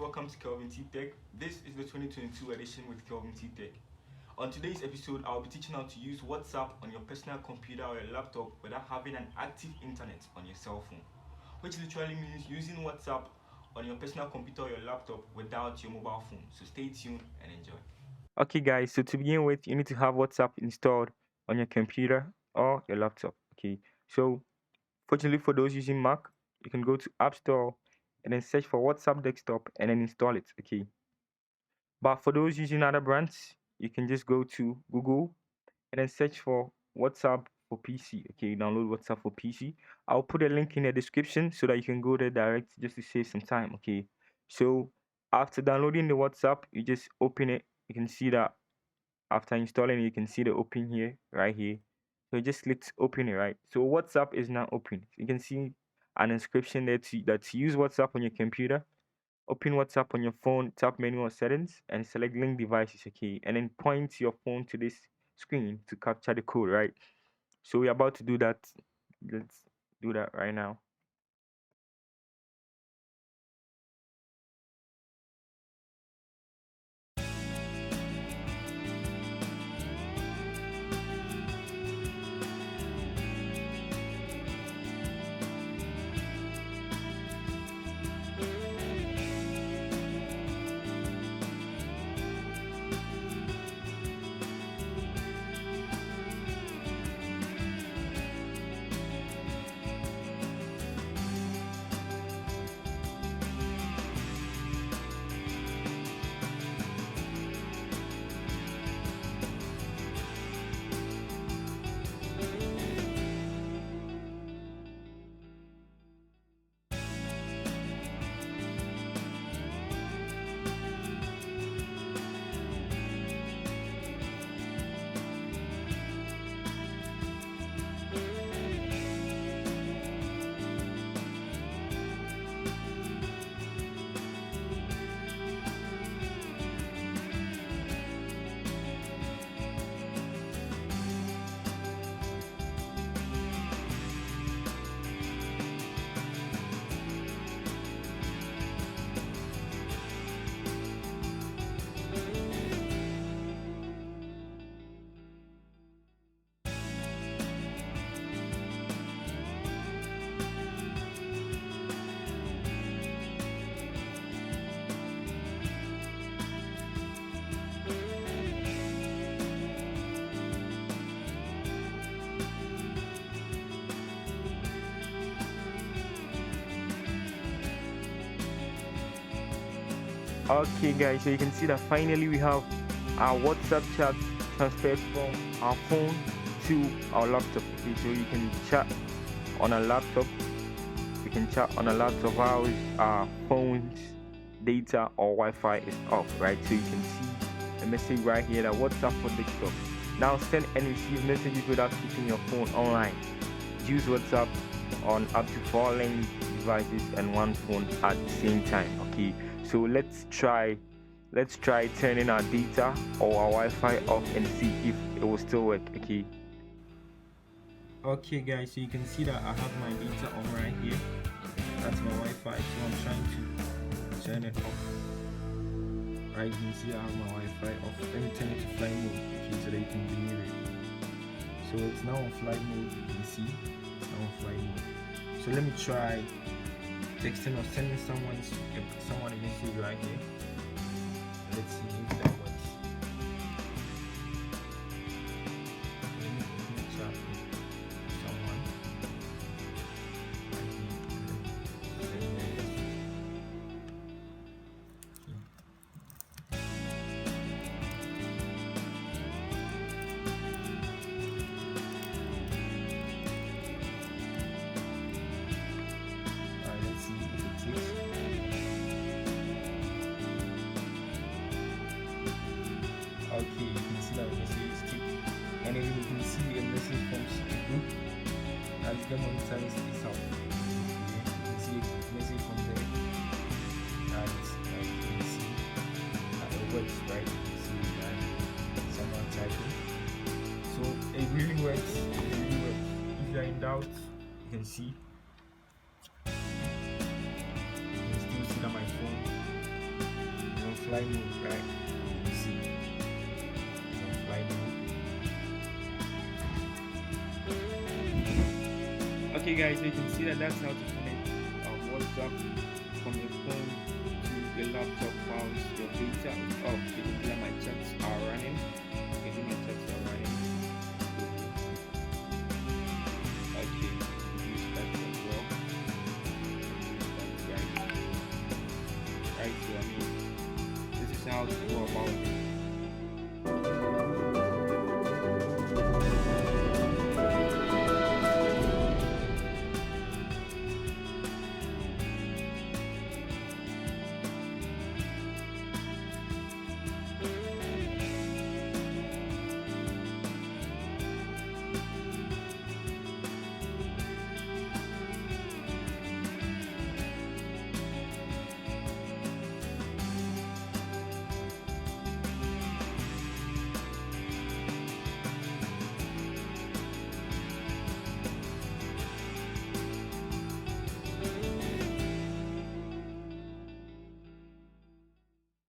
welcome to Kelvin T Tech. This is the 2022 edition with Kelvin T Tech. On today's episode, I'll be teaching how to use WhatsApp on your personal computer or your laptop without having an active internet on your cell phone, which literally means using WhatsApp on your personal computer or your laptop without your mobile phone. So stay tuned and enjoy. Okay guys, so to begin with, you need to have WhatsApp installed on your computer or your laptop. Okay, so fortunately for those using Mac, you can go to App Store and then search for WhatsApp desktop and then install it. Okay, but for those using other brands, you can just go to Google and then search for WhatsApp for PC. Okay, download WhatsApp for PC. I'll put a link in the description so that you can go there direct just to save some time. Okay, so after downloading the WhatsApp, you just open it. You can see that after installing it, you can see the open here, right here. So just click open it, right? So WhatsApp is now open. You can see an inscription there to use WhatsApp on your computer. Open WhatsApp on your phone, tap menu or settings, and select link devices, okay? And then point your phone to this screen to capture the code, right? So we're about to do that. Let's do that right now. Okay guys, so you can see that finally we have our WhatsApp chat transferred from our phone to our laptop. Okay, so you can chat on a laptop. You can chat on a laptop while our phone's data or Wi-Fi is off, right? So you can see a message right here that WhatsApp for desktop. Now send and receive messages without keeping your phone online. Use WhatsApp on up to 4 link devices and one phone at the same time. Okay, so let's try turning our data or our Wi-Fi off and see if it will still work. Okay guys, so you can see that I have my data on right here. That's my Wi-Fi, so I'm trying to turn it off. Right, you can see I have my Wi-Fi off. Let me turn it to flight mode, okay, so that you can view it. So it's now on flight mode. You can see it's now on flight mode. So let me try texting or sending someone a message right here. Let's see if that works. Let me open the chat with someone right here. Send them a message. Alright, let's see if it takes. Okay, you can see that the message is ticked, and then you can see a message from the group as the monitors this out. Okay, you can see a message from there, and you can see that it works, right? You can see that someone typing. So it really works. If you are in doubt, you can see. You can still see that my phone fly mode, right? You see, fly mode. Okay, guys, so you can see that that's how to connect WhatsApp from your phone to your laptop whilst your data is off. You can see that my chats are running. You can see my chats are running. Okay, use that as well. Use that, guys. Right, so I mean, this is how to go about